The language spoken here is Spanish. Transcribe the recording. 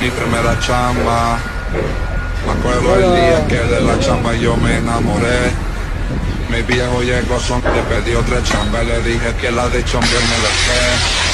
mi primera chamba. Me acuerdo el día que de la chamba yo me enamoré. Mi viejo llegó son, le pedí otra chamba, le dije que la de chombe me dejé.